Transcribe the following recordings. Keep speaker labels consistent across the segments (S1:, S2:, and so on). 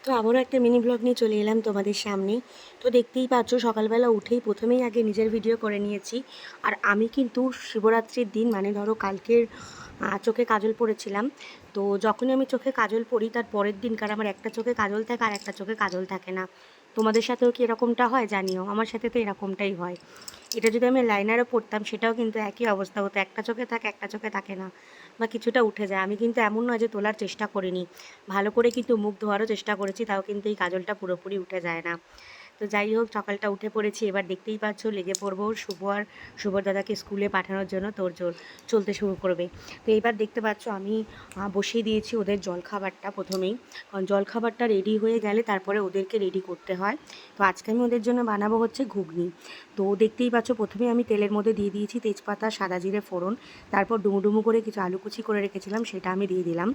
S1: তো আবারও একটা মিনি ব্লগ নিয়ে চলে এলাম তোমাদের সামনে। তো দেখতেই পাচ্ছ সকালবেলা উঠেই প্রথমেই আগে নিজের ভিডিও করে নিয়েছি। আর আমি কিন্তু শিবরাত্রির দিন মানে ধরো কালকের চোখে কাজল পরেছিলাম। তো যখনই আমি চোখে কাজল পরি তার পরের দিনকার আমার একটা চোখে কাজল থাকে আর একটা চোখে কাজল থাকে না। তোমাদের সাথেও কি এরকমটা হয় জানিও, আমার সাথে তো এরকমটাই হয়। এটা যদি আমি লাইনারও পরতাম সেটাও কিন্তু একই অবস্থা হতো, একটা চোখে থাকে একটা চোখে থাকে না, বা কিছুটা উঠে যায়। আমি কিন্তু এমন নয় যে তোলার চেষ্টা করিনি, ভালো করে কিন্তু মুখ ধোয়ারও চেষ্টা করেছি, তাও কিন্তু এই কাজলটা পুরোপুরি উঠে যায় না। তো যাই হোক, সকালটা উঠে পড়েছি, এবার দেখতেই পাচ্ছ লেগে পড়বো শুভ আর শুভর দাদাকে স্কুলে পাঠানোর জন্য তোড়জোড় চলতে শুরু করবে। তো এইবার দেখতে পাচ্ছ আমি বসিয়ে দিয়েছি ওদের জলখাবারটা প্রথমেই, কারণ জলখাবারটা রেডি হয়ে গেলে তারপরে ওদেরকে রেডি করতে হয়। তো আজকে আমি ওদের জন্য বানাবো হচ্ছে ঘুগনি। তো দেখতেই পাচ্ছ প্রথমে আমি তেলের মধ্যে দিয়ে দিয়েছি তেজপাতা, সাদা জিরে ফোড়ন, তারপর ডুমো করে কিছু আলু কুচি করে রেখেছিলাম সেটা আমি দিয়ে দিলাম।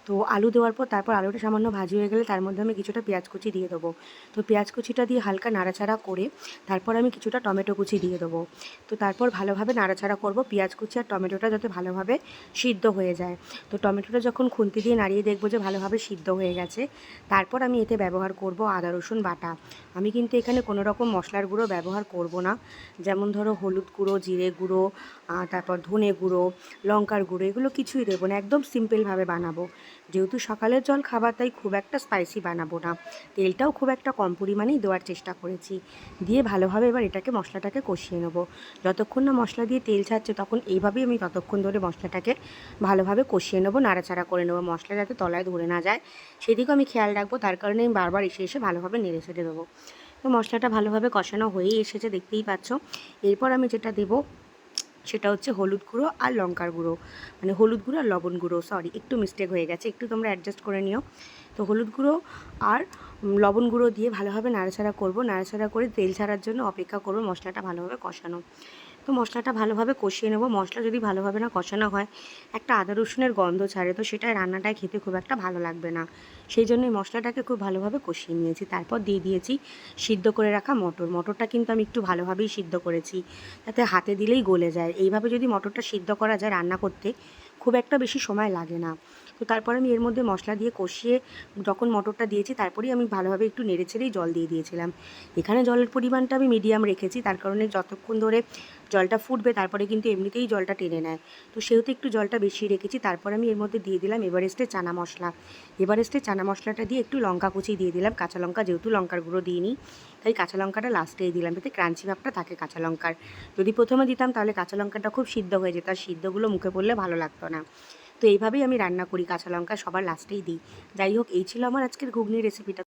S1: তো আলু দেওয়ার পর তারপর আলুটা সামান্য ভাজি হয়ে গেলে তার মধ্যে আমি কিছুটা পেঁয়াজ কুচি দিয়ে দেবো। তো পেঁয়াজ কুচিটা দিয়ে হালকা নাড়াচাড়া করে তারপর আমি কিছুটা টমেটো কুচি দিয়ে দেবো। তো তারপর ভালোভাবে নাড়াচাড়া করব, পেঁয়াজ কুচি আর টমেটোটা যাতে ভালোভাবে সিদ্ধ হয়ে যায়। তো টমেটোটা যখন খুন্তি দিয়ে নাড়িয়ে দেখবো যে ভালোভাবে সিদ্ধ হয়ে গেছে, তারপর আমি এতে ব্যবহার করব আদা রসুন বাটা। আমি কিন্তু এখানে কোনো রকম মশলার গুঁড়ো ব্যবহার করব না, যেমন ধরো হলুদ গুঁড়ো, জিরে গুঁড়ো, তারপর ধনে গুঁড়ো, লঙ্কার গুঁড়ো, এগুলো কিছুই দেবো না, একদম সিম্পলভাবে বানাবো। যেহেতু সকালের জল খাবার তাই খুব একটা স্পাইসি বানাবো না, তেলটাও খুব একটা কম পরিমাণেই দেওয়ার চেষ্টা করেছি। দিয়ে ভালোভাবে এবার এটাকে মশলাটাকে কষিয়ে নেবো। যতক্ষণ না মশলা দিয়ে তেল ছাড়ছে তখন এইভাবেই আমি ততক্ষণ ধরে মশলাটাকে ভালোভাবে কষিয়ে নেবো, নাড়াচাড়া করে নেবো, মশলা যাতে তলায় ধরে না যায় সেদিকেও আমি খেয়াল রাখবো। তার কারণে আমি বারবার এসে এসে ভালোভাবে নেড়ে ছেড়ে দেবো। তো মশলাটা ভালোভাবে কষানো হয়েই এসেছে দেখতেই পাচ্ছ। এরপর আমি যেটা দেবো সেটা হচ্ছে হলুদ গুঁড়ো আর লঙ্কার গুঁড়ো, মানে হলুদ গুঁড়ো আর লবণ গুঁড়ো, সরি একটু মিস্টেক হয়ে গেছে, একটু তোমরা অ্যাডজাস্ট করে নিও। তো হলুদ গুঁড়ো আর লবণ গুঁড়ো দিয়ে ভালোভাবে নাড়াচাড়া করব, নাড়াচাড়া করে তেল ছাড়ার জন্য অপেক্ষা করব, মশলাটা ভালোভাবে কষানো। তো মশলাটা ভালোভাবে কষিয়ে নেব। মশলা যদি ভালোভাবে না কষানো হয় একটা আদা রসুনের গন্ধ ছাড়ে, তো সেটা রান্নাটায় খেতে খুব একটা ভালো লাগবে না। সেই জন্যই মশলাটাকে খুব ভালোভাবে কষিয়ে নিয়েছি। তারপর দিয়ে দিয়েছি সিদ্ধ করে রাখা মটর। মটরটা কিন্তু আমি একটু ভালোভাবেই সিদ্ধ করেছি, যাতে হাতে দিলেই গলে যায়। এইভাবে যদি মটরটা সিদ্ধ করা যায় রান্না করতে খুব একটা বেশি সময় লাগে না। তো তারপর আমি এর মধ্যে মশলা দিয়ে কষিয়ে যখন মটরটা দিয়েছি তারপরেই আমি ভালোভাবে একটু নেড়ে ছেড়েই জল দিয়ে দিয়েছিলাম। এখানে জলের পরিমাণটা আমি মিডিয়াম রেখেছি, তার কারণে যতক্ষণ ধরে জলটা ফুটবে তারপরে কিন্তু এমনিতেই জলটা টেনে নেয়। তো সেহেতু একটু জলটা বেশি রেখেছি। তারপর আমি এর মধ্যে দিয়ে দিলাম এভারেস্টের চানা মশলা। এভারেস্টের চানা মশলাটা দিয়ে একটু লঙ্কা কুচি দিয়ে দিলাম, কাঁচা লঙ্কা যেহেতু লঙ্কার গুঁড়ো দিইনি তাই কাঁচা লঙ্কাটা লাস্টেই দিলাম, যাতে ক্রাঞ্চি ভাবটা থাকে কাঁচা লঙ্কার। যদি প্রথমে দিতাম তাহলে কাঁচা লঙ্কাটা খুব সিদ্ধ হয়ে যেত আর সিদ্ধগুলো মুখে পড়লে ভালো লাগতো না। তো এইভাবেই আমি রান্না করি, কাঁচা লঙ্কা সবার লাস্টেই দিই। যাই হোক, এই ছিল আমার আজকের ঘুগনির রেসিপিটা।